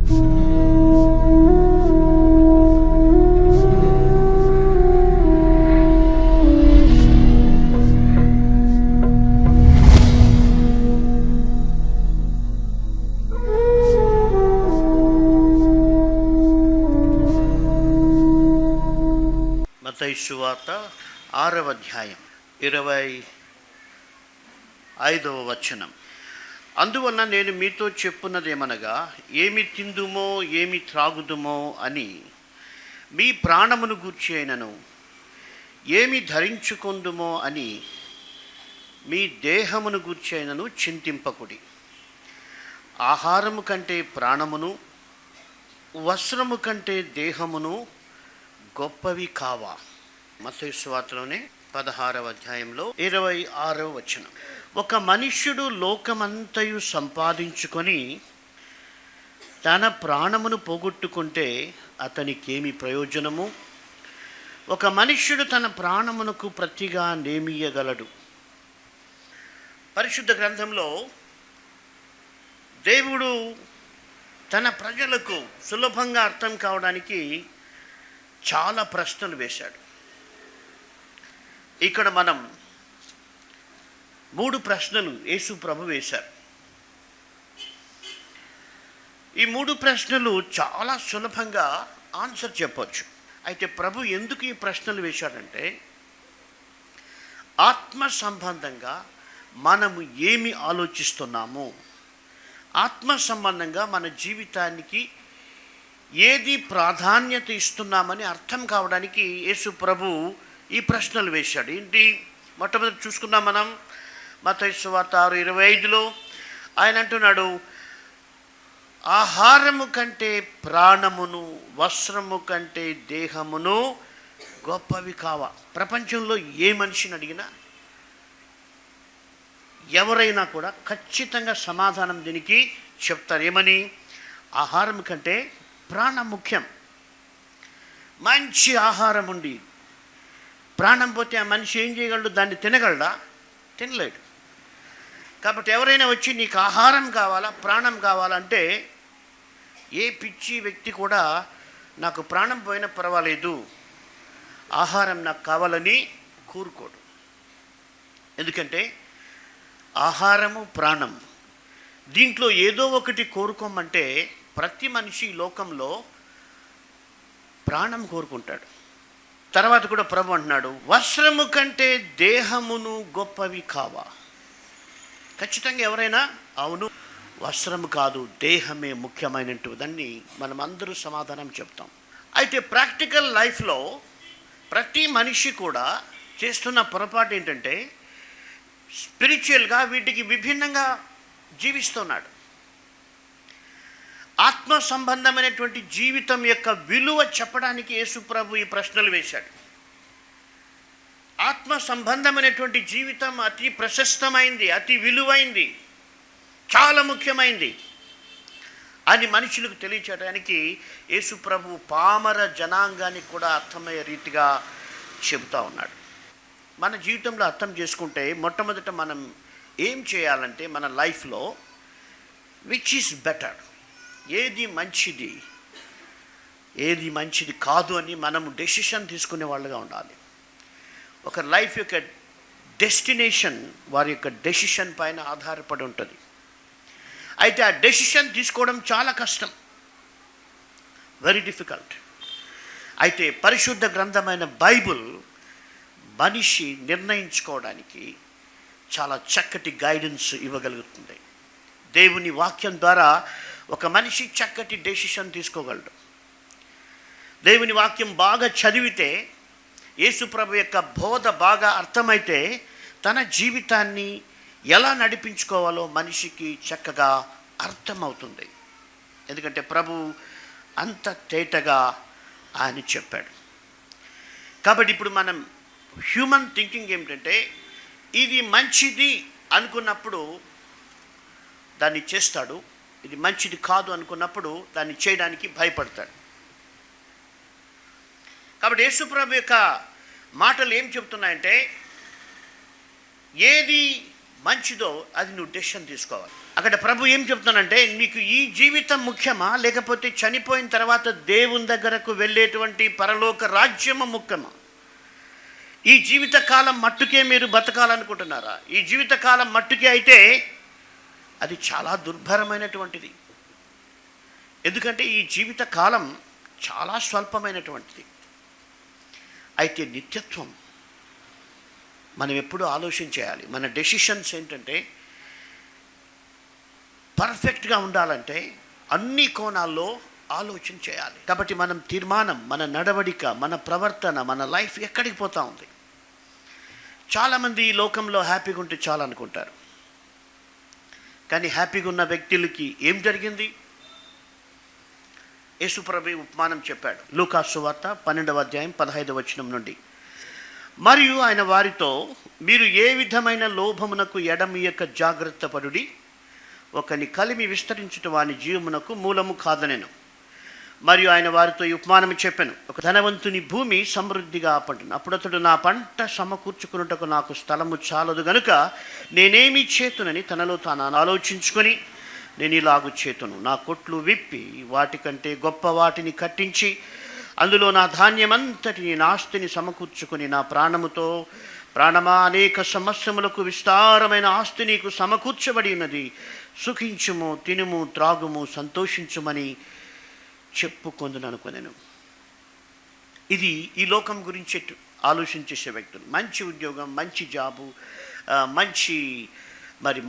మత్తయి సువార్త 6వ అధ్యాయం 25వ వచనం. అందువలన నేను మీతో చెప్పున్నదేమనగా, ఏమి తిందుమో ఏమి త్రాగుదుమో అని మీ ప్రాణమును గూర్చి అయినను, ఏమి ధరించుకొందుమో అని మీ దేహమును గూర్చి అయినను చింతింపకుడి. ఆహారము కంటే ప్రాణమును, వస్త్రము కంటే దేహమును గొప్పవి కావా. మత్తయి సువార్తలోనే 16వ అధ్యాయంలో 26వ వచనం. ఒక మనుష్యుడు లోకమంతయు సంపాదించుకొని తన ప్రాణమును పోగొట్టుకుంటే అతనికేమి ప్రయోజనము? ఒక మనుష్యుడు తన ప్రాణమునకు ప్రతిగా నేమియగలడు. పరిశుద్ధ గ్రంథంలో దేవుడు తన ప్రజలకు సులభంగా అర్థం కావడానికి చాలా ప్రశ్నలు వేశాడు. ఇక్కడ మనం 3 ప్రశ్నలు యేసు ప్రభు వేశారు. ఈ 3 ప్రశ్నలు చాలా సులభంగా ఆన్సర్ చెప్పొచ్చు. అయితే ప్రభు ఎందుకు ఈ ప్రశ్నలు వేశాడంటే, ఆత్మ సంబంధంగా మనము ఏమి ఆలోచిస్తున్నాము, ఆత్మ సంబంధంగా మన జీవితానికి ఏది ప్రాధాన్యత ఇస్తున్నామని అర్థం కావడానికి యేసు ప్రభు ఈ ప్రశ్నలు వేశాడు. ఏంటి? మొట్టమొదటి చూసుకుందాం మనం. మత్తయి సువార్త 6:25లో ఆయన అంటున్నాడు, ఆహారము కంటే ప్రాణమును, వస్త్రము కంటే దేహమును గొప్పవి కావా. ప్రపంచంలో ఏ మనిషిని అడిగినా, ఎవరైనా కూడా ఖచ్చితంగా సమాధానం దీనికి చెప్తారు. ఏమని? ఆహారం కంటే ప్రాణం ముఖ్యం. మంచి ఆహారం ఉండి ప్రాణం పోతే ఆ మనిషి ఏం చేయగలడు? దాన్ని తినగలడా? తినలేడు. కాబట్టి ఎవరైనా వచ్చి నీకు ఆహారం కావాలా, ప్రాణం కావాలంటే, ఏ పిచ్చి వ్యక్తి కూడా నాకు ప్రాణం పోయినా పర్వాలేదు, ఆహారం నాకు కావాలని కోరుకోడు. ఎందుకంటే ఆహారము, ప్రాణం, దీంట్లో ఏదో ఒకటి కోరుకోమంటే ప్రతి మనిషి ఈ లోకంలో ప్రాణం కోరుకుంటాడు. తర్వాత కూడా ప్రభు అంటున్నాడు, వస్త్రము కంటే దేహమును గొప్పవి కావా. ఖచ్చితంగా ఎవరైనా అవును, వస్త్రము కాదు దేహమే ముఖ్యమైనటువంటిదని మనం అందరూ సమాధానం చెప్తాం. అయితే ప్రాక్టికల్ లైఫ్లో ప్రతి మనిషి కూడా చేస్తున్న పొరపాటు ఏంటంటే, స్పిరిచువల్గా వీటికి విభిన్నంగా జీవిస్తున్నాడు. ఆత్మ సంబంధమైనటువంటి జీవితం యొక్క విలువ చెప్పడానికి యేసు ప్రభు ఈ ప్రశ్నలు వేశాడు. ఆత్మ సంబంధమైనటువంటి జీవితం అతి ప్రశస్తమైంది, అతి విలువైంది, చాలా ముఖ్యమైంది అని మనుషులకు తెలియచేయడానికి యేసు ప్రభు పామర జనాంగానికి కూడా అర్థమయ్యే రీతిగా చెబుతూ ఉన్నాడు. మన జీవితంలో అర్థం చేసుకుంటే మొట్టమొదట మనం ఏం చేయాలంటే, మన లైఫ్లో విచ్ ఈస్ బెటర్, ఏది మంచిది ఏది మంచిది కాదు అని మనము డెసిషన్ తీసుకునే వాళ్ళుగా ఉండాలి. ఒక లైఫ్ యొక్క డెస్టినేషన్ వారి యొక్క డెసిషన్ పైన ఆధారపడి ఉంటుంది. అయితే ఆ డెసిషన్ తీసుకోవడం చాలా కష్టం, వెరీ డిఫికల్ట్. అయితే పరిశుద్ధ గ్రంథమైన బైబుల్ మనిషి నిర్ణయించుకోవడానికి చాలా చక్కటి గైడెన్స్ ఇవ్వగలుగుతుంది. దేవుని వాక్యం ద్వారా ఒక మనిషి చక్కటి డెసిషన్ తీసుకోగలడు. దేవుని వాక్యం బాగా చదివితే, యేసుప్రభు యొక్క బోధ బాగా అర్థమైతే, తన జీవితాన్ని ఎలా నడిపించుకోవాలో మనిషికి చక్కగా అర్థమవుతుంది. ఎందుకంటే ప్రభు అంత తేటగా ఆయన చెప్పాడు. కాబట్టి ఇప్పుడు మనం హ్యూమన్ థింకింగ్ ఏమిటంటే, ఇది మంచిది అనుకున్నప్పుడు దాన్ని చేస్తాడు, ఇది మంచిది కాదు అనుకున్నప్పుడు దాన్ని చేయడానికి భయపడతాడు. కాబట్టి యేసుప్రభు యొక్క మాటలు ఏం చెప్తున్నాయంటే, ఏది మంచిదో అది నువ్వు డెసిషన్ తీసుకోవాలి. అక్కడ ప్రభు ఏం చెప్తానంటే, నీకు ఈ జీవితం ముఖ్యమా, లేకపోతే చనిపోయిన తర్వాత దేవుని దగ్గరకు వెళ్ళేటువంటి పరలోక రాజ్యము ముఖ్యమా? ఈ జీవితకాలం మట్టుకే మీరు బతకాలనుకుంటున్నారా? ఈ జీవితకాలం మట్టుకే అయితే అది చాలా దుర్భరమైనటువంటిది. ఎందుకంటే ఈ జీవితకాలం చాలా స్వల్పమైనటువంటిది. అయితే నిత్యత్వం మనం ఎప్పుడూ ఆలోచన చేయాలి. మన డెసిషన్స్ ఏంటంటే, పర్ఫెక్ట్గా ఉండాలంటే అన్ని కోణాల్లో ఆలోచన చేయాలి. కాబట్టి మనం తీర్మానం, మన నడవడిక, మన ప్రవర్తన, మన లైఫ్ ఎక్కడికి పోతూ ఉంది? చాలామంది ఈ లోకంలో హ్యాపీగా ఉంటే చాలా అనుకుంటారు. కానీ హ్యాపీగా ఉన్న వ్యక్తులకి ఏం జరిగింది? యేసుప్రభు ఉపమానం చెప్పాడు. లూకా సువార్త 12వ అధ్యాయం 15వ వచనం నుండి. మరియు ఆయన వారితో, మీరు ఏ విధమైన లోభమునకు ఎడమియక జాగ్రత్త పడుడి, ఒకని కలిమి విస్తరించుట వాని జీవమునకు మూలము కాదనెను. మరియు ఆయన వారితో ఈ ఉపమానం చెప్పాను. ఒక ధనవంతుని భూమి సమృద్ధిగా పండును. అప్పుడు అతడు, నా పంట సమకూర్చుకున్నటకు నాకు స్థలము చాలదు గనుక నేనేమి చేతునని తనలో తాను ఆలోచించుకొని, నేను ఇలాగు చేతును, నా కొట్లు విప్పి వాటికంటే గొప్ప వాటిని కట్టించి అందులో నా ధాన్యమంతటిని, నా ఆస్తిని సమకూర్చుకొని, నా ప్రాణమా, అనేక సంవత్సరములకు విస్తారమైన ఆస్తి నీకు సమకూర్చబడి ఉన్నది, సుఖించుము, తినుము, త్రాగుము, సంతోషించుమని చెప్పుకొందును అనుకునేను. ఇది ఈ లోకం గురించి ఆలోచించేసే వ్యక్తులు. మంచి ఉద్యోగం, మంచి జాబు, మంచి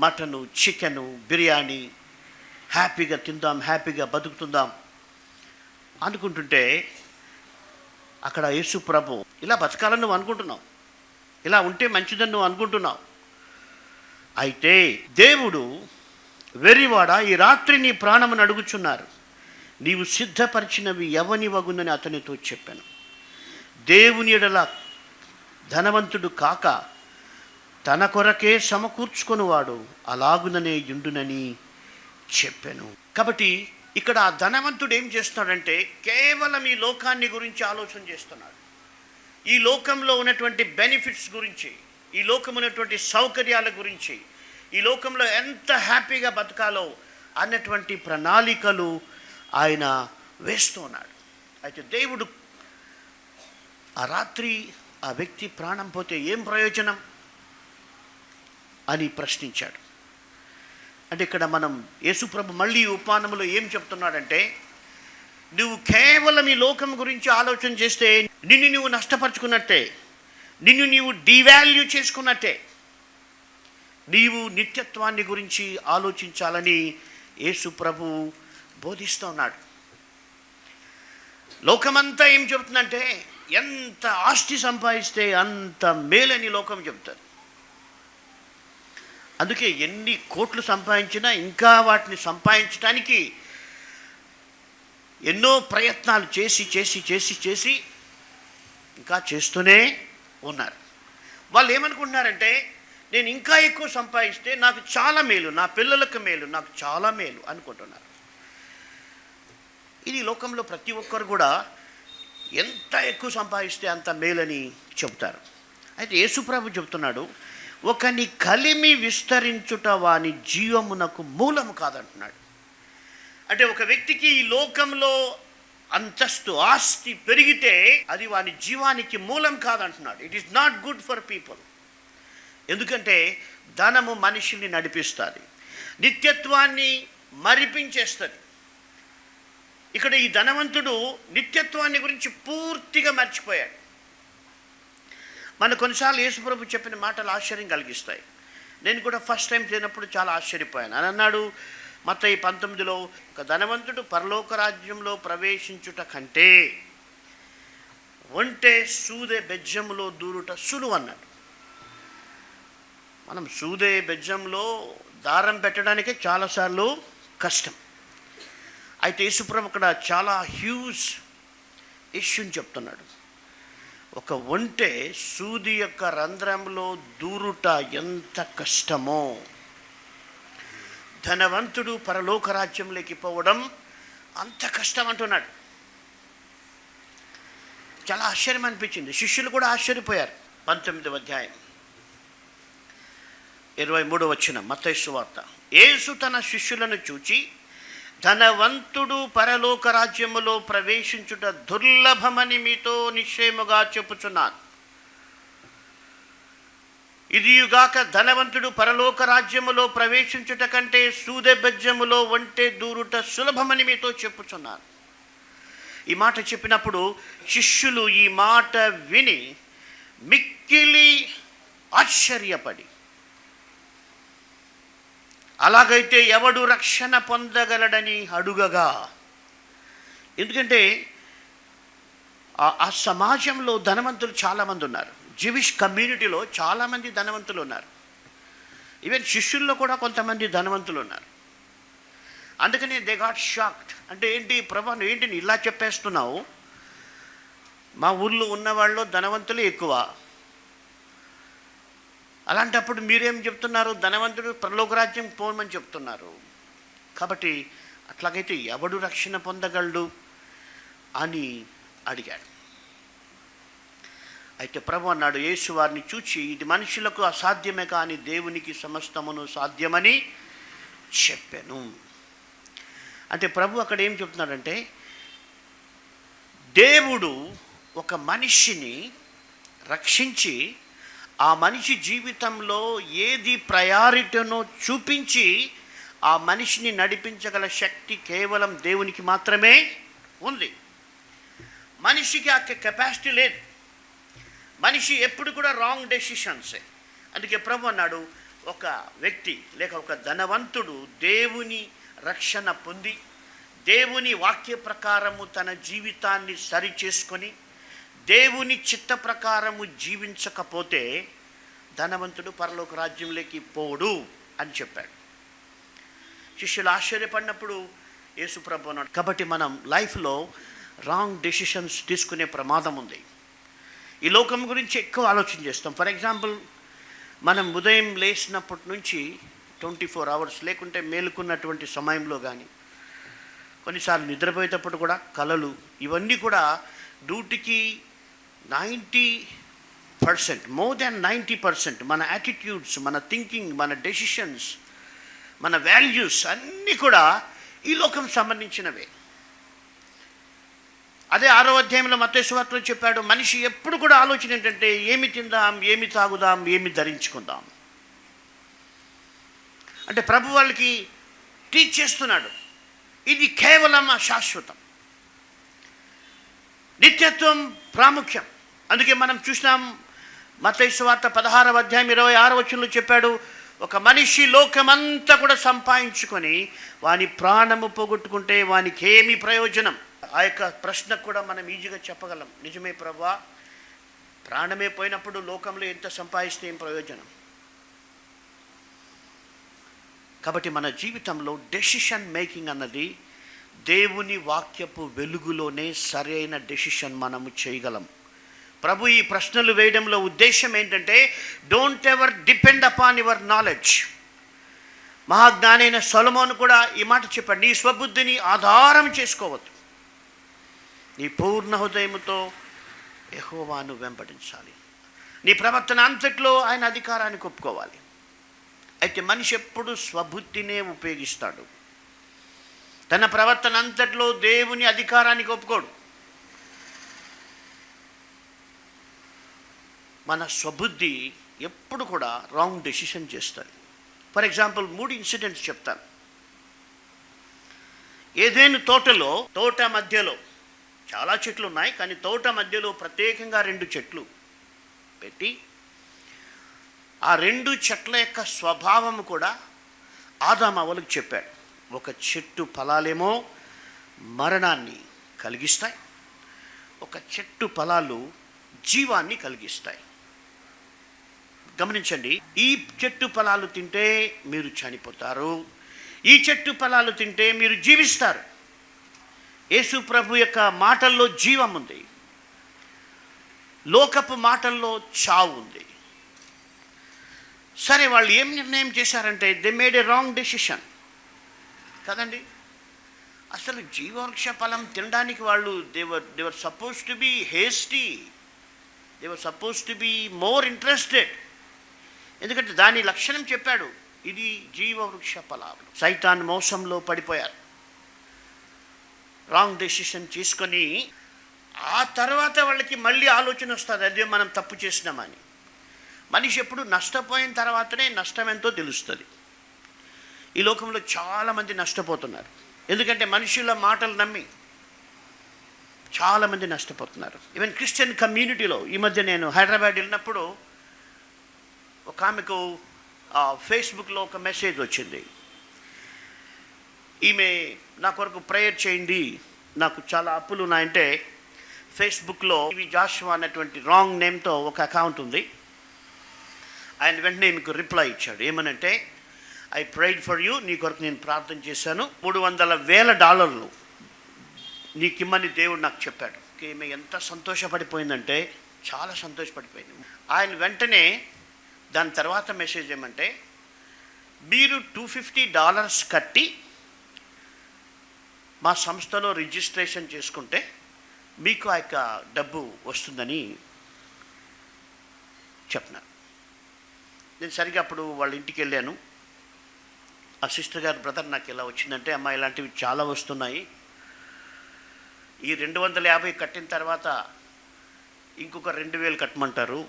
మటను, చికెను, బిర్యానీ, హ్యాపీగా తిందాం, హ్యాపీగా బతుకుతుందాం అనుకుంటుంటే, అక్కడ యేసు ప్రభు, ఇలా బతకాలని నువ్వు అనుకుంటున్నావు, ఇలా ఉంటే మంచిదని నువ్వు అనుకుంటున్నావు. అయితే దేవుడు, వెర్రివాడా, ఈ రాత్రి నీ ప్రాణమును అడుగుచున్నారు, నీవు సిద్ధపరిచినవి ఎవని వగునని అతనితో చెప్పాను. దేవుని ఎడల ధనవంతుడు కాక తన కొరకే సమకూర్చుకొనివాడు అలాగుననే యుండునని చెప్పాను. కాబట్టి ఇక్కడ ఆ ధనవంతుడు ఏం చేస్తున్నాడంటే, కేవలం ఈ లోకాన్ని గురించి ఆలోచన చేస్తున్నాడు. ఈ లోకంలో ఉన్నటువంటి బెనిఫిట్స్ గురించి, ఈ లోకం ఉన్నటువంటి సౌకర్యాల గురించి, ఈ లోకంలో ఎంత హ్యాపీగా బతకాలో అన్నటువంటి ప్రణాళికలు ఆయన వేస్తూ ఉన్నాడు. అయితే దేవుడు ఆ రాత్రి ఆ వ్యక్తి ప్రాణం పోతే ఏం ప్రయోజనం అని ప్రశ్నించాడు. అంటే ఇక్కడ మనం యేసుప్రభు మళ్ళీ ఉపమానంలో ఏం చెప్తున్నాడంటే, నువ్వు కేవలం ఈ లోకం గురించి ఆలోచన చేస్తే నిన్ను నువ్వు నష్టపరుచుకున్నట్టే, నిన్ను నీవు డివాల్యూ చేసుకున్నట్టే. నీవు నిత్యత్వాన్ని గురించి ఆలోచించాలని యేసుప్రభు బోధిస్తున్నాడు. లోకమంతా ఏం చెబుతుందంటే, ఎంత ఆస్తి సంపాదిస్తే అంత మేలని లోకం చెబుతుంది. అందుకే ఎన్ని కోట్లు సంపాదించినా ఇంకా వాటిని సంపాదించడానికి ఎన్నో ప్రయత్నాలు చేసి చేసి చేసి చేసి ఇంకా చేస్తూనే ఉన్నారు. వాళ్ళు ఏమనుకుంటున్నారంటే, నేను ఇంకా ఎక్కువ సంపాదిస్తే నాకు చాలా మేలు, నా పిల్లలకు మేలు, నాకు చాలా మేలు అనుకుంటున్నారు. ఇది లోకంలో ప్రతి ఒక్కరు కూడా ఎంత ఎక్కువ సంపాదిస్తే అంత మేలని చెబుతారు. అయితే యేసుప్రభు చెబుతున్నాడు, ఒకని కలిమి విస్తరించుట వాని జీవమునకు మూలము కాదంటున్నాడు. అంటే ఒక వ్యక్తికి ఈ లోకంలో అంతస్తు, ఆస్తి పెరిగితే అది వాని జీవానికి మూలం కాదంటున్నాడు. It is not good for people. ఎందుకంటే ధనము మనిషిని నడిపిస్తుంది, నిత్యత్వాన్ని మరిపించేస్తుంది. ఇక్కడ ఈ ధనవంతుడు నిత్యత్వాన్ని గురించి పూర్తిగా మర్చిపోయాడు. మన కొన్నిసార్లు యేసుప్రభు చెప్పిన మాటలు ఆశ్చర్యం కలిగిస్తాయి. నేను కూడా ఫస్ట్ టైం చేసినప్పుడు చాలా ఆశ్చర్యపోయాను. అని అన్నాడు మత్తయి 19లో, ఒక ధనవంతుడు పరలోక రాజ్యంలో ప్రవేశించుట కంటే ఒంటె సూదే బెజ్జంలో దూరుట సులువు అన్నాడు. మనం సూదే బెజ్జంలో దారం పెట్టడానికే చాలాసార్లు కష్టం. అయితే యేసుప్రభు అక్కడ చాలా హ్యూజ్ ఇష్యూని చెప్తున్నాడు. ఒక ఒంటె సూది యొక్క రంధ్రంలో దూరుట ఎంత కష్టమో, ధనవంతుడు పరలోక రాజ్యంలోకి పోవడం అంత కష్టం అంటున్నాడు. చాలా ఆశ్చర్యం అనిపించింది. శిష్యులు కూడా ఆశ్చర్యపోయారు. 19వ అధ్యాయం 23 మత్తయి సువార్త. యేసు తన శిష్యులను చూచి, ధనవంతుడు పరలోక రాజ్యములో ప్రవేశించుట దుర్లభమని మీతో నిశ్చయముగా చెప్పుచున్నాను. ఇదియుగాక ధనవంతుడు పరలోక రాజ్యములో ప్రవేశించుట కంటే సూదెబెజ్జములో ఒంటె దూరుట సులభమని మీతో చెప్పుచున్నాను. ఈ మాట చెప్పినప్పుడు శిష్యులు ఈ మాట విని మిక్కిలి ఆశ్చర్యపడి, అలాగైతే ఎవడు రక్షణ పొందగలడని అడుగగా, ఎందుకంటే ఆ సమాజంలో ధనవంతులు చాలామంది ఉన్నారు. జివిష్ కమ్యూనిటీలో చాలామంది ధనవంతులు ఉన్నారు. ఈవెన్ శిష్యుల్లో కూడా కొంతమంది ధనవంతులు ఉన్నారు. అందుకని దే గాట్ షాక్డ్. అంటే ఏంటి ప్రభా, ఏంటి ఇలా చెప్పేస్తున్నావు? మా ఊళ్ళో ఉన్నవాళ్ళు ధనవంతులు ఎక్కువ, అలాంటప్పుడు మీరేం చెప్తున్నారు? ధనవంతుడు పరలోక రాజ్యం పోమని చెప్తున్నారు. కాబట్టి అట్లాగైతే ఎవడు రక్షణ పొందగలడు అని అడిగాడు. అయితే ప్రభు అన్నాడు, యేసు వారిని చూచి, ఇది మనుషులకు అసాధ్యమే కానీ దేవునికి సమస్తమును సాధ్యమని చెప్పాను. అంటే ప్రభు అక్కడ ఏం చెప్తున్నాడంటే, దేవుడు ఒక మనిషిని రక్షించి ఆ మనిషి జీవితంలో ఏది ప్రయారిటీనో చూపించి ఆ మనిషిని నడిపించగల శక్తి కేవలం దేవునికి మాత్రమే ఉంది. మనిషికి ఆ కెపాసిటీ లేదు. మనిషి ఎప్పుడు కూడా రాంగ్ డెసిషన్సే. అందుకే ప్రభు అన్నాడు, ఒక వ్యక్తి లేక ఒక ధనవంతుడు దేవుని రక్షణ పొంది దేవుని వాక్య ప్రకారము తన జీవితాన్ని సరి చేసుకొని దేవుని చిత్త ప్రకారము జీవించకపోతే ధనవంతుడు పరలోక రాజ్యంలోకి పోడు అని చెప్పాడు. శిష్యులు ఆశ్చర్యపడినప్పుడు యేసు ప్రభు అన్నాడు. కాబట్టి మనం లైఫ్లో రాంగ్ డెసిషన్స్ తీసుకునే ప్రమాదం ఉంది. ఈ లోకం గురించి ఎక్కువ ఆలోచన చేస్తాం. ఫర్ ఎగ్జాంపుల్, మనం ఉదయం లేచినప్పటి నుంచి 24 hours లేకుంటే మేలుకున్నటువంటి సమయంలో కానీ, కొన్నిసార్లు నిద్రపోయేటప్పుడు కూడా కలలు, ఇవన్నీ కూడా 90% మోర్ దాన్ 90% మన యాటిట్యూడ్స్, మన థింకింగ్, మన డెసిషన్స్, మన వాల్యూస్ అన్నీ కూడా ఈ లోకం సంబంధించినవే. అదే 6వ అధ్యాయంలో మత్తయి సువార్తలో చెప్పాడు, మనిషి ఎప్పుడు కూడా ఆలోచన ఏంటంటే ఏమి తిందాం, ఏమి తాగుదాం, ఏమి ధరించుకుందాం. అంటే ప్రభు వాళ్ళకి టీచ్ చేస్తున్నాడు, ఇది కేవలం శాశ్వతం, నిత్యత్వం ప్రాముఖ్యం. అందుకే మనం చూసినాం మత్తయి సువార్త 16వ అధ్యాయం 26వ వచనంలో చెప్పాడు, ఒక మనిషి లోకమంతా కూడా సంపాదించుకొని వాని ప్రాణము పోగొట్టుకుంటే వానికి ఏమి ప్రయోజనం? ఆ యొక్క ప్రశ్నకు కూడా మనం ఈజీగా చెప్పగలం, నిజమే ప్రభువా, ప్రాణమే పోయినప్పుడు లోకంలో ఎంత సంపాదిస్తే ఏం ప్రయోజనం? కాబట్టి మన జీవితంలో డెసిషన్ మేకింగ్ అన్నది దేవుని వాక్యపు వెలుగులోనే సరైన డెసిషన్ మనము చేయగలం. ప్రభు ఈ ప్రశ్నలు వేయడంలో ఉద్దేశం ఏంటంటే, don't ever depend upon your knowledge. మహాజ్ఞానైన సొలొమోను కూడా ఈ మాట చెప్పాడు, నీ స్వబుద్ధిని ఆధారం చేసుకోవద్దు, నీ పూర్ణ హృదయముతో యెహోవాను వెంబడించాలి, నీ ప్రవర్తన అంతట్లో ఆయన అధికారానికి ఒప్పుకోవాలి. అయితే మనిషి ఎప్పుడు స్వబుద్ధినే ఉపయోగిస్తాడు, తన ప్రవర్తన అంతట్లో దేవుని అధికారానికి ఒప్పుకోడు. మన స్వబుద్ధి ఎప్పుడు కూడా రాంగ్ డెసిషన్ చేస్తుంది. ఫర్ ఎగ్జాంపుల్ 3 ఇన్సిడెంట్స్ చెప్తాను. ఏదైనా తోట మధ్యలో చాలా చెట్లు ఉన్నాయి, కానీ తోట మధ్యలో ప్రత్యేకంగా 2 చెట్లు పెట్టి ఆ 2 చెట్ల యొక్క స్వభావం కూడా ఆదాము అవ్వలకు చెప్పాడు. ఒక చెట్టు ఫలాలేమో మరణాన్ని కలిగిస్తాయి, ఒక చెట్టు ఫలాలు జీవాన్ని కలిగిస్తాయి. గమనించండి, ఈ చెట్టు ఫలాలు తింటే మీరు చనిపోతారు, ఈ చెట్టు ఫలాలు తింటే మీరు జీవిస్తారు. యేసు ప్రభు యొక్క మాటల్లో జీవం ఉంది, లోకపు మాటల్లో చావు ఉంది. సరే, వాళ్ళు ఏం నిర్ణయం చేశారంటే they made a wrong decision కదండి. అసలు జీవవృక్ష ఫలం తినడానికి వాళ్ళు they were suppose to be hasty, they were suppose to be more interested. ఎందుకంటే దాని లక్షణం చెప్పాడు. ఇది జీవవృక్ష ఫలాలు. సైతాన్ మోసంలో పడిపోయారు, రాంగ్ డెసిషన్ తీసుకొని. ఆ తర్వాత వాళ్ళకి మళ్ళీ ఆలోచన వస్తుంది, అదే మనం తప్పు చేసినామని. మనిషి ఎప్పుడు నష్టపోయిన తర్వాతనే నష్టం ఎంతో తెలుస్తుంది. ఈ లోకంలో చాలామంది నష్టపోతున్నారు, ఎందుకంటే మనుషుల మాటలు నమ్మి చాలామంది నష్టపోతున్నారు. ఈవెన్ క్రిస్టియన్ కమ్యూనిటీలో ఈ మధ్య నేను హైదరాబాద్ వెళ్ళినప్పుడు ఒక ఆమెకు ఫేస్బుక్లో ఒక మెసేజ్ వచ్చింది. ఈమె నా కొరకు ప్రేయర్ చేయండి, నాకు చాలా అప్పులు ఉన్నాయంటే, ఫేస్బుక్లో జాషువా అనేటువంటి రాంగ్ నేమ్తో ఒక అకౌంట్ ఉంది. ఆయన వెంటనే మీకు రిప్లై ఇచ్చాడు. ఏమనంటే, ఐ ప్రేడ్ ఫర్ యూ, నీ కొరకు నేను ప్రార్థన చేశాను, $300,000 నీకిమ్మని దేవుడు నాకు చెప్పాడు. ఈమె ఎంత సంతోషపడిపోయిందంటే చాలా సంతోషపడిపోయింది. ఆయన వెంటనే దాని తర్వాత మెసేజ్ ఏమంటే, మీరు $250 కట్టి మా సంస్థలో రిజిస్ట్రేషన్ చేసుకుంటే మీకు ఆ యొక్క డబ్బు వస్తుందని చెప్పినారు. నేను సరిగా అప్పుడు వాళ్ళ ఇంటికి వెళ్ళాను. ఆ సిస్టర్ గారు, బ్రదర్ నాకు ఎలా వచ్చిందంటే, అమ్మ ఇలాంటివి చాలా వస్తున్నాయి, ఈ 250 కట్టిన తర్వాత ఇంకొక 2,000 కట్టమంటారు,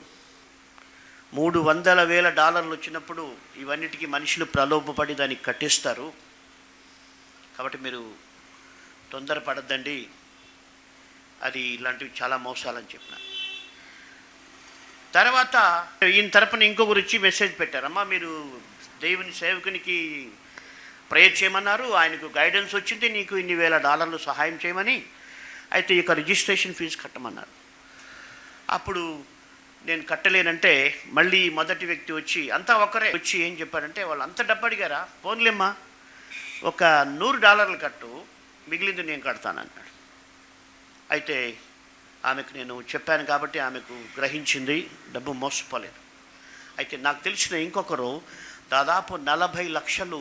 $300,000 వచ్చినప్పుడు ఇవన్నిటికీ మనుషులు ప్రలోభపడి దానికి కట్టేస్తారు, కాబట్టి మీరు తొందరపడద్దండి, అది ఇలాంటివి చాలా మోసాలని చెప్పిన. తర్వాత ఈయన తరపున ఇంకొకరు వచ్చి మెసేజ్ పెట్టారమ్మా, మీరు దేవుని సేవకునికి ప్రేయర్ చేయమన్నారు, ఆయనకు గైడెన్స్ వచ్చింది, నీకు ఇన్ని $1,000 సహాయం చేయమని, అయితే ఇక రిజిస్ట్రేషన్ ఫీజు కట్టమన్నారు. అప్పుడు నేను కట్టలేనంటే మళ్ళీ మొదటి వ్యక్తి వచ్చి, అంతా ఒకరే వచ్చి ఏం చెప్పారంటే, వాళ్ళు అంత డబ్బు అడిగారా, పోన్లేమ్మా ఒక $100 కట్టు, మిగిలింది నేను కడతానన్నాడు. అయితే ఆమెకు నేను చెప్పాను కాబట్టి ఆమెకు గ్రహించింది, డబ్బు మోసపోలేదు. అయితే నాకు తెలిసిన ఇంకొకరు దాదాపు 40 లక్షలు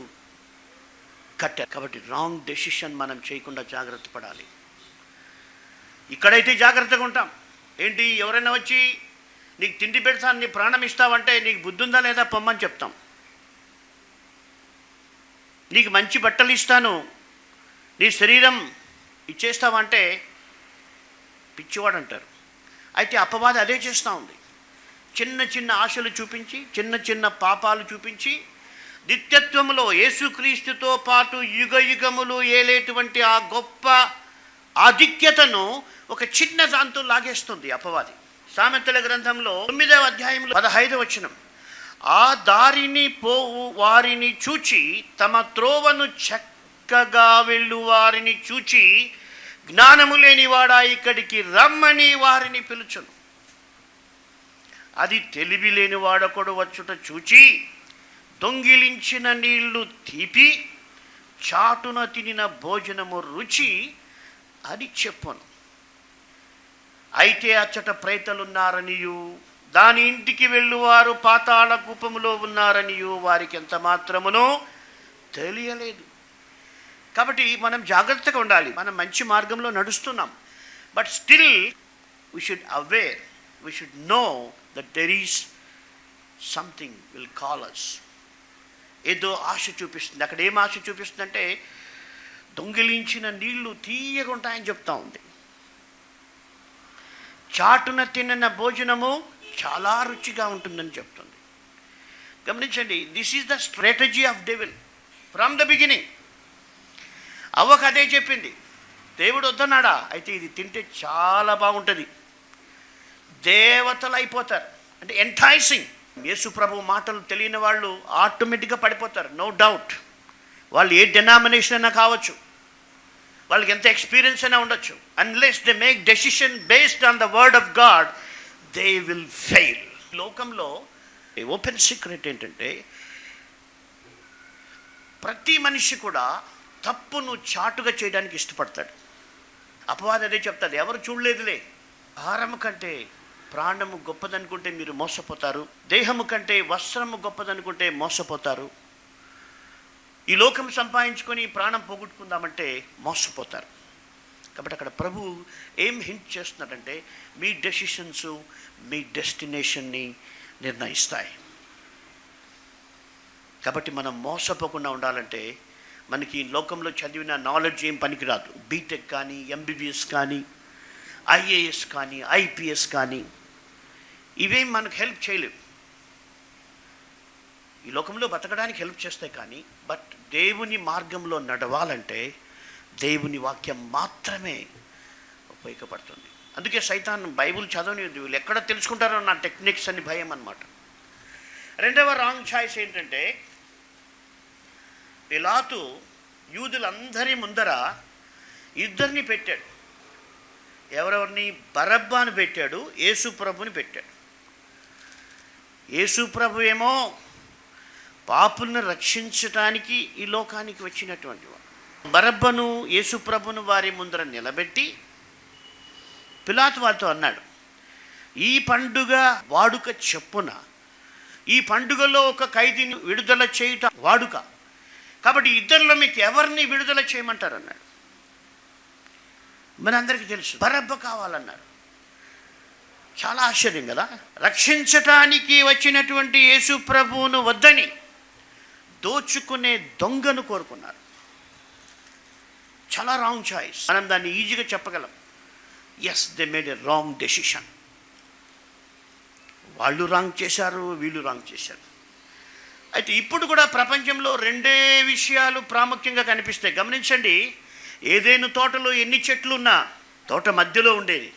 కట్టారు. కాబట్టి రాంగ్ డెసిషన్ మనం చేయకుండా జాగ్రత్త పడాలి. ఇక్కడైతే జాగ్రత్తగా ఉంటాం. ఏంటి, ఎవరైనా వచ్చి నీకు తిండి పెడతాను, నీ ప్రాణం ఇస్తావంటే నీకు బుద్ధి ఉందా లేదా పొమ్మని చెప్తాం. నీకు మంచి బట్టలు ఇస్తాను, నీ శరీరం ఇచ్చేస్తావంటే పిచ్చివాడు అంటారు. అయితే అపవాది అదే చేస్తూ ఉంది. చిన్న చిన్న ఆశలు చూపించి, చిన్న చిన్న పాపాలు చూపించి, నిత్యత్వములో యేసుక్రీస్తుతో పాటు యుగ యుగములు ఏలేటువంటి ఆ గొప్ప ఆధిక్యతను ఒక చిన్న దాంతో లాగేస్తుంది అపవాది. సామెతల గ్రంథంలో 9వ అధ్యాయంలో 15వ వచనం, ఆ దారిని పోవు వారిని చూచి, తమ త్రోవను చక్కగా వెళ్ళు వారిని చూచి, జ్ఞానము లేనివాడా ఇక్కడికి రమ్మని వారిని పిలుచును. అది తెలివి లేనివాడొకడు వచ్చుట చూచి, దొంగిలించిన నీళ్లు తీపి, చాటున తినిన భోజనము రుచి అని చెప్పును. అయితే అచ్చట ప్రేతలున్నారనియు, దాని ఇంటికి వెళ్ళువారు పాతాళ కూపములో ఉన్నారనియు వారికి ఎంత మాత్రమునో తెలియలేదు. కాబట్టి మనం జాగ్రత్తగా ఉండాలి. మనం మంచి మార్గంలో నడుస్తున్నాం, but still we should aware, we should know that there is something will call us. ఏదో ఆశ చూపిస్తుంది. అక్కడ ఏం ఆశ చూపిస్తుందంటే, దొంగిలించిన నీళ్లు తీయగా ఉంటాయని చెప్తా ఉంది. చాటున తిన్న భోజనము చాలా రుచిగా ఉంటుందని చెప్తుంది. గమనించండి, this is the strategy of devil from the beginning. అవ్వకు అదే చెప్పింది. దేవుడు వద్దన్నాడా, అయితే ఇది తింటే చాలా బాగుంటుంది, దేవతలు అయిపోతారు అంటే ఎంటైసింగ్. యేసు ప్రభు మాటలు తెలియని వాళ్ళు ఆటోమేటిక్గా పడిపోతారు, నో డౌట్. వాళ్ళు ఏ డెనామినేషన్ అయినా కావచ్చు, వాళ్ళకి ఎంత ఎక్స్పీరియన్స్ అయినా ఉండొచ్చు, unless they make decision based on the word of God, they will fail. లోకంలో ఓపెన్ సీక్రెట్ ఏంటంటే, ప్రతి మనిషి కూడా తప్పును చాటుగా చేయడానికి ఇష్టపడతాడు. అపవాది అదే చెప్తాడు, ఎవరు చూడలేదులే, ఆహారము కంటే ప్రాణము గొప్పదనుకుంటే మీరు మోసపోతారు, దేహము కంటే వస్త్రము గొప్పదనుకుంటే మోసపోతారు, ఈ లోకం సంపాదించుకొని ప్రాణం పోగొట్టుకుందామంటే మోసపోతారు. కాబట్టి అక్కడ ప్రభు ఏం హింట్ చేస్తున్నాడంటే, మీ డెసిషన్స్ మీ డెస్టినేషన్ని నిర్ణయిస్తాయి. కాబట్టి మనం మోసపోకుండా ఉండాలంటే మనకి ఈ లోకంలో చదివిన నాలెడ్జ్ ఏం పనికిరాదు. బీటెక్ కానీ, ఎంబీబీఎస్ కానీ, ఐఏఎస్ కానీ, ఐపీఎస్ కానీ ఇవేం మనకు హెల్ప్ చేయలేవు. ఈ లోకంలో బతకడానికి హెల్ప్ చేస్తాయి కానీ, బట్ దేవుని మార్గంలో నడవాలంటే దేవుని వాక్యం మాత్రమే ఉపయోగపడుతుంది. అందుకే సైతాన్ బైబుల్ చదవని వీళ్ళు ఎక్కడ తెలుసుకుంటారో నా టెక్నిక్స్ అని భయం అన్నమాట. రెండవ రాంగ్ చాయిస్ ఏంటంటే, పిలాతు యూదులందరి ముందర ఇద్దరిని పెట్టాడు. ఎవరెవరిని? బరబ్బాను పెట్టాడు, యేసు ప్రభుని పెట్టాడు. యేసు ప్రభు ఏమో పాపులను రక్షించటానికి ఈ లోకానికి వచ్చినటువంటి వాడు. బరబ్బను యేసు ప్రభును వారి ముందర నిలబెట్టి పిలాతు వారితో అన్నాడు, ఈ పండుగ వాడుక చెప్పున ఈ పండుగలో ఒక ఖైదీని విడుదల చేయుట వాడుక, కాబట్టి ఇద్దరిలో మీకు ఎవరిని విడుదల చేయమంటారు అన్నాడు. మనందరికీ తెలుసు బరబ్బ కావాలన్నారు. చాలా ఆశ్చర్యం కదా. రక్షించటానికి వచ్చినటువంటి యేసు ప్రభువును వద్దని దోచుకునే దొంగను కోరుకున్నారు. చాలా రాంగ్ చాయిస్. మనం దాన్ని ఈజీగా చెప్పగలం, yes they made a wrong decision. వాళ్ళు రాంగ్ చేశారు, వీళ్ళు రాంగ్ చేశారు. అయితే ఇప్పుడు కూడా ప్రపంచంలో రెండే విషయాలు ప్రాముఖ్యంగా కనిపిస్తాయి. గమనించండి, ఏదేను తోటలో ఎన్ని చెట్లు ఉన్నా తోట మధ్యలో ఉండేది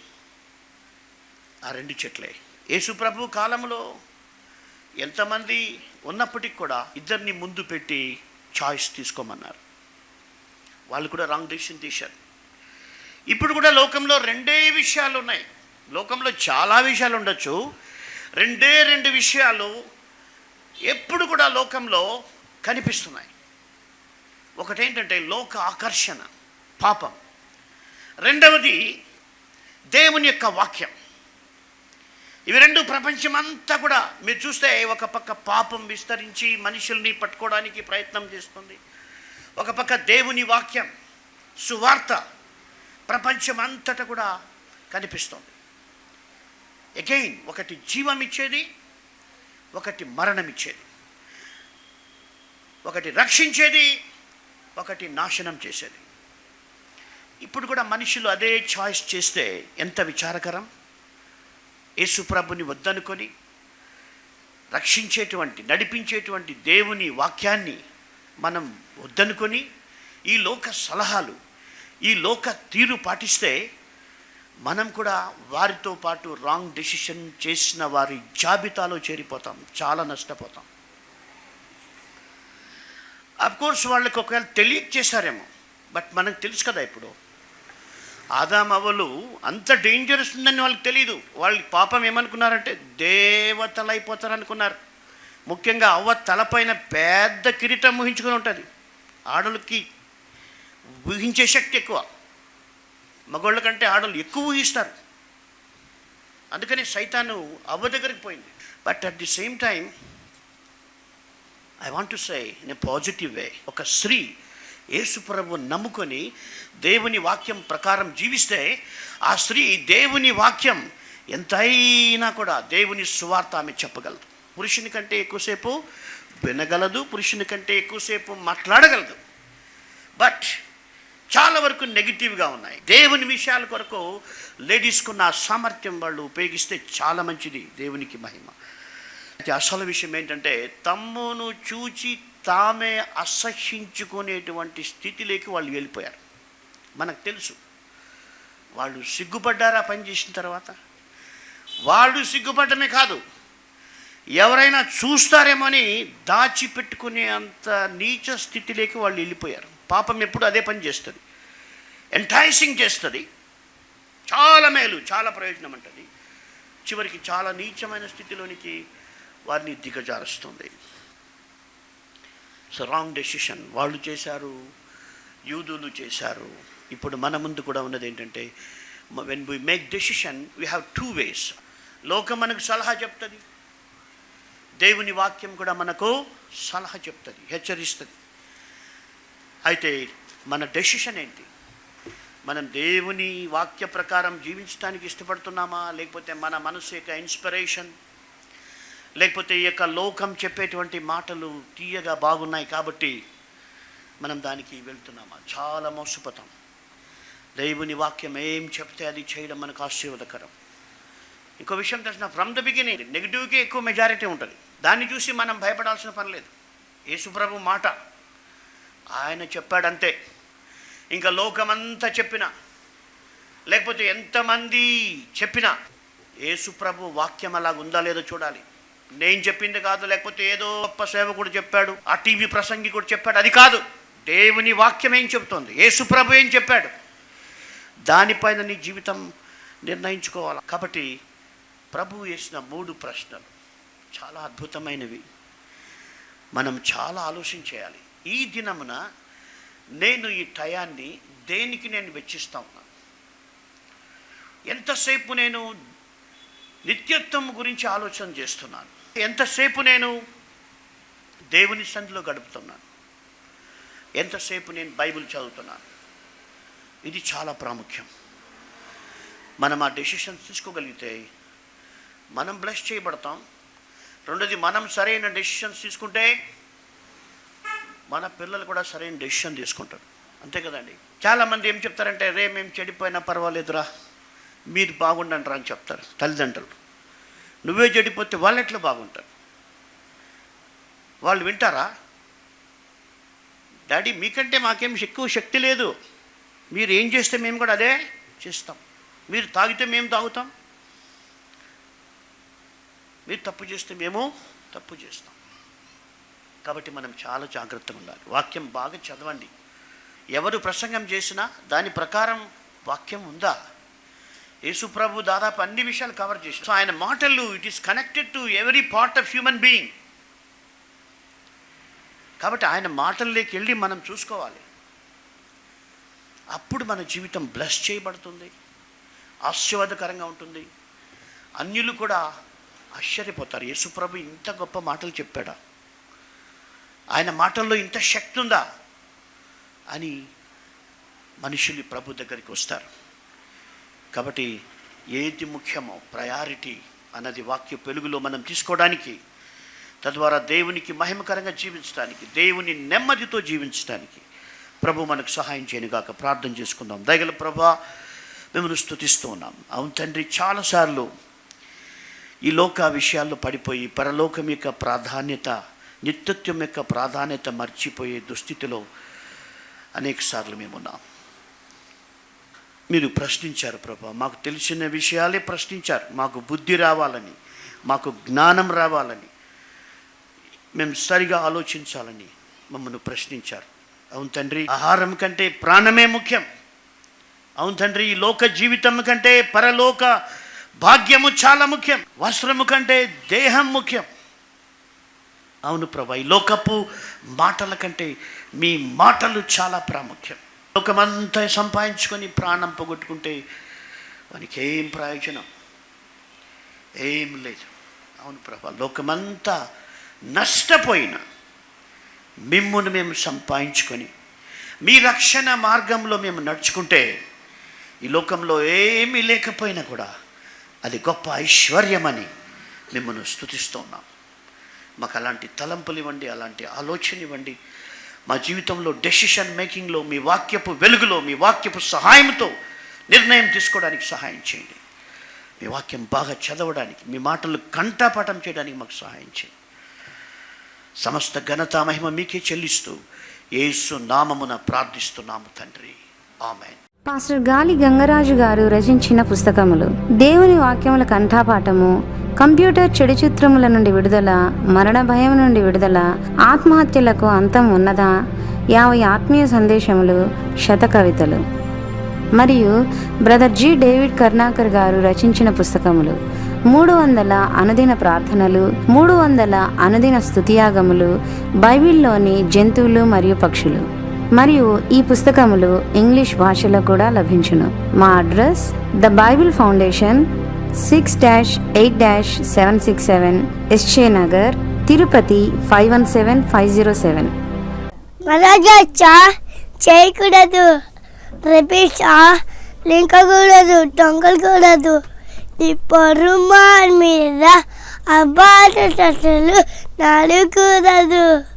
ఆ రెండు చెట్లే. యేసు ప్రభు కాలంలో ఎంతమంది ఉన్నప్పటికీ కూడా ఇద్దరిని ముందు పెట్టి చాయిస్ తీసుకోమన్నారు. వాళ్ళు కూడా రాంగ్ డెసిషన్ తీశారు. ఇప్పుడు కూడా లోకంలో రెండే విషయాలు ఉన్నాయి. లోకంలో చాలా విషయాలు ఉండొచ్చు, రెండు విషయాలు ఎప్పుడు కూడా లోకంలో కనిపిస్తున్నాయి. ఒకటేంటంటే లోక ఆకర్షణ, పాపం. రెండవది దేవుని యొక్క వాక్యం. ఇవి రెండు ప్రపంచమంతా కూడా మీరు చూస్తే ఒక పక్క పాపం విస్తరించి మనుషుల్ని పట్టుకోవడానికి ప్రయత్నం చేస్తుంది, ఒక పక్క దేవుని వాక్యం సువార్త ప్రపంచమంతటా కూడా కనిపిస్తుంది. అగైన్ ఒకటి జీవం ఇచ్చేది, ఒకటి మరణం ఇచ్చేది, ఒకటి రక్షించేది, ఒకటి నాశనం చేసేది. ఇప్పుడు కూడా మనుషులు అదే చాయిస్ చేస్తే ఎంత విచారకరం. యేసు ప్రభుని వద్దనుకొని రక్షించేటువంటి నడిపించేటువంటి దేవుని వాక్యాన్ని మనం వద్దనుకొని ఈ లోక సలహాలు, ఈ లోక తీరు పాటిస్తే మనం కూడా వారితో పాటు రాంగ్ డెసిషన్ చేసిన వారి జాబితాలో చేరిపోతాం, చాలా నష్టపోతాం. అఫ్కోర్స్ వాళ్ళకి ఒకవేళ తెలియచేశారేమో, బట్ మనకు తెలుసు కదా ఇప్పుడు ఆదామవ్వలు అంత డేంజరస్ ఉందని వాళ్ళకి తెలియదు. వాళ్ళ పాపం ఏమనుకున్నారంటే దేవతలు అయిపోతారు అనుకున్నారు. ముఖ్యంగా అవ్వ తలపైన పెద్ద కిరీటం ఊహించుకొని ఉంటుంది. ఆడలకి ఊహించే శక్తి ఎక్కువ, మగవాళ్ళ కంటే ఆడలు ఎక్కువ ఊహిస్తారు. అందుకని సైతాను అవ్వ దగ్గరికి పోయింది. But at the same time I want to say in a positive way, ఒక స్త్రీ యేసు ప్రభువు నమ్ముకొని దేవుని వాక్యం ప్రకారం జీవిస్తే ఆ స్త్రీ దేవుని వాక్యం ఎంతైనా కూడా దేవుని సువార్త ఆమె చెప్పగలదు. పురుషుని కంటే ఎక్కువసేపు వినగలదు, పురుషుని కంటే ఎక్కువసేపు మాట్లాడగలదు. బట్ చాలా వరకు నెగిటివ్గా ఉన్నాయి. దేవుని విషయాల కొరకు లేడీస్కున్న సామర్థ్యం వాళ్ళు ఉపయోగిస్తే చాలా మంచిది, దేవునికి మహిమ. అయితే అసలు విషయం ఏంటంటే తమ్మును చూచి తామే అసహ్యించుకునేటువంటి స్థితిలోకి వాళ్ళు వెళ్ళిపోయారు. మనకు తెలుసు వాళ్ళు సిగ్గుపడ్డారా పని చేసిన తర్వాత. వాళ్ళు సిగ్గుపడమే కాదు, ఎవరైనా చూస్తారేమో అని దాచిపెట్టుకునే అంత నీచ స్థితిలోకి వాళ్ళు వెళ్ళిపోయారు. పాపం ఎప్పుడు అదే పని చేస్తుంది, ఎంటైసింగ్ చేస్తుంది, చాలా మేలు చాలా ప్రయోజనం అంటుంది, చివరికి చాలా నీచమైన స్థితిలోనికి వారిని దిగజారుస్తుంది. సో రాంగ్ డెసిషన్ వాళ్ళు చేశారు, యూదులు చేశారు. ఇప్పుడు మన ముందు కూడా ఉన్నది ఏంటంటే when we make decision we have two ways. లోకం మనకు సలహా చెప్తుంది, దేవుని వాక్యం కూడా మనకు సలహా చెప్తుంది, హెచ్చరిస్తుంది. అయితే మన డెసిషన్ ఏంటి? మనం దేవుని వాక్య ప్రకారం జీవించడానికి ఇష్టపడుతున్నామా, లేకపోతే మన మనసు యొక్క ఇన్స్పిరేషన్, లేకపోతే ఈ యొక్క లోకం చెప్పేటువంటి మాటలు తీయగా బాగున్నాయి కాబట్టి మనం దానికి వెళ్తున్నామా? చాలా మోసపోతాం. దేవుని వాక్యం ఏం చెప్తే అది చేయడం మనకు ఆశీర్వాదకరం. ఇంకో విషయం తెలిసిన, ఫ్రమ్ ద బిగినింగ్ నెగిటివ్కే ఎక్కువ మెజారిటీ ఉంటుంది. దాన్ని చూసి మనం భయపడాల్సిన పని లేదు. యేసుప్రభు మాట ఆయన చెప్పాడంతే. ఇంకా లోకమంతా చెప్పినా, లేకపోతే ఎంతమంది చెప్పినా, యేసుప్రభు వాక్యం అలాగ ఉందా లేదో చూడాలి. నేను చెప్పింది కాదు, లేకపోతే ఏదో గొప్ప సేవకుడు చెప్పాడు, ఆ టీవీ ప్రసంగికుడు చెప్పాడు, అది కాదు. దేవుని వాక్యం ఏం చెబుతోంది, యేసుప్రభు ఏం చెప్పాడు, దానిపైన నీ జీవితం నిర్ణయించుకోవాలి. కాబట్టి ప్రభు వేసిన 3 ప్రశ్నలు చాలా అద్భుతమైనవి. మనం చాలా ఆలోచించేయాలి. ఈ దినమున నేను ఈ టయాన్ని దేనికి నేను వెచ్చిస్తా ఉన్నాను? ఎంతసేపు నేను నిత్యత్వం గురించి ఆలోచన చేస్తున్నాను? ఎంతసేపు నేను దేవుని సన్నిధిలో గడుపుతున్నాను? ఎంతసేపు నేను బైబిల్ చదువుతున్నాను? ఇది చాలా ప్రాముఖ్యం. మనం ఆ డెసిషన్స్ తీసుకోగలిగితే మనం బ్లెస్ చేయబడతాం. రెండోది, మనం సరైన డెసిషన్స్ తీసుకుంటే మన పిల్లలు కూడా సరైన డెసిషన్ తీసుకుంటారు. అంతే కదండి. చాలామంది ఏం చెప్తారంటే, రే మేము చెడిపోయినా పర్వాలేదురా, మీరు బాగుండండి రా అని చెప్తారు తల్లిదండ్రులు. నువ్వే చెడిపోతే వాళ్ళు ఎట్లా బాగుంటారు? వాళ్ళు వింటారా? డాడీ మీకంటే మాకేం ఎక్కువ శక్తి లేదు, మీరు ఏం చేస్తే మేము కూడా అదే చేస్తాం. మీరు తాగితే మేము తాగుతాం, మీరు తప్పు చేస్తే మేము తప్పు చేస్తాం. కాబట్టి మనం చాలా జాగ్రత్తగా ఉండాలి. వాక్యం బాగా చదవండి. ఎవరు ప్రసంగం చేసినా దాని ప్రకారం వాక్యం ఉందా? యేసుప్రభు దాదాపు అన్ని విషయాలు కవర్ చేశారు. సో ఆయన మాటలు it is connected to every part of human being. కాబట్టి ఆయన మాటల్లోకి వెళ్ళి మనం చూసుకోవాలి. అప్పుడు మన జీవితం బ్లెస్ చేయబడుతుంది, ఆశీర్వాదకరంగా ఉంటుంది. అన్యులు కూడా ఆశ్చర్యపోతారు, యేసుప్రభు ఇంత గొప్ప మాటలు చెప్పాడా, ఆయన మాటల్లో ఇంత శక్తి ఉందా అని మనుషులు ప్రభు దగ్గరికి వస్తారు. కాబట్టి ఏది ముఖ్యమో ప్రయారిటీ అన్నది వాక్య వెలుగులో మనం తీసుకోవడానికి, తద్వారా దేవునికి మహిమకరంగా జీవించడానికి, దేవుని నెమ్మదితో జీవించడానికి ప్రభు మనకు సహాయం చేయనుగాక. ప్రార్థన చేసుకుందాం. దయగల ప్రభా, మిమ్మల్ని స్తుతిస్తూ ఉన్నాం. అవును తండ్రి, చాలాసార్లు ఈ లోక విషయాల్లో పడిపోయి పరలోకం యొక్క ప్రాధాన్యత, నిత్యత్వం యొక్క ప్రాధాన్యత మర్చిపోయే దుస్థితిలో అనేకసార్లు మేమున్నాం. మీరు ప్రశ్నించారు ప్రభా, మాకు తెలిసిన విషయాలే ప్రశ్నించారు. మాకు బుద్ధి రావాలని, మాకు జ్ఞానం రావాలని, మేము సరిగా ఆలోచించాలని మమ్మల్ని ప్రశ్నించారు. అవును తండ్రి, ఆహారం కంటే ప్రాణమే ముఖ్యం. అవును తండ్రి, ఈ లోక జీవితం కంటే పరలోక భాగ్యము చాలా ముఖ్యం. వస్త్రము కంటే దేహం ముఖ్యం. అవును ప్రభా, ఈ లోకపు మాటల కంటే మీ మాటలు చాలా ప్రాముఖ్యం. లోకమంతా సంపాదించుకొని ప్రాణం పోగొట్టుకుంటే వానికి ఏం ప్రయోజనం? ఏం లేదు. అవును ప్రభా, లోకమంతా నష్టపోయిన మిమ్మును మేము సంపాదించుకొని మీ రక్షణ మార్గంలో మేము నడుచుకుంటే ఈ లోకంలో ఏమీ లేకపోయినా కూడా అది గొప్ప ఐశ్వర్యమని మిమ్మల్ని స్తుతిస్తున్నాం. మాకు అలాంటి తలంపులు ఇవ్వండి, అలాంటి ఆలోచన ఇవ్వండి. మా జీవితంలో డెసిషన్ మేకింగ్లో మీ వాక్యపు వెలుగులో, మీ వాక్యపు సహాయంతో నిర్ణయం తీసుకోవడానికి సహాయం చేయండి. మీ వాక్యం బాగా చదవడానికి, మీ మాటలు కంఠపాఠం చేయడానికి మాకు సహాయం చేయండి. సమస్త ఘనత మహిమ మీకే చెల్లిస్తూ యేసు నామమున ప్రార్థిస్తున్నాము తండ్రి, ఆమేన్. పాస్టర్ గాలి గంగరాజు గారు రచించిన పుస్తకములు: దేవుని వాక్యముల కంఠాపాఠము, కంప్యూటర్ చెడు చిత్రముల నుండి విడుదల, మరణ భయం నుండి విడుదల, ఆత్మహత్యలకు అంతం ఉన్నదా, 50 ఆత్మీయ సందేశములు, శతకవితలు. మరియు బ్రదర్ జి. డేవిడ్ కర్ణాకర్ గారు రచించిన పుస్తకములు: 300 అనుదిన ప్రార్థనలు, 300 అనుదిన స్తుతియాగములు, బైబిల్లోని జంతువులు మరియు పక్షులు. మరియు ఈ పుస్తకములు ఇంగ్లీష్ భాషలో కూడా లభించును. మా address: the Bible foundation, 6-8-767 SJ Nagar, Tirupati 517507. మరగచ్చా చేయకూడదు, రేపిస్తా లింకకూడదు, దొంగకూడదు. నీ పొరుమాన్ మీద అబార్ట్ అసలు నడకూడదు.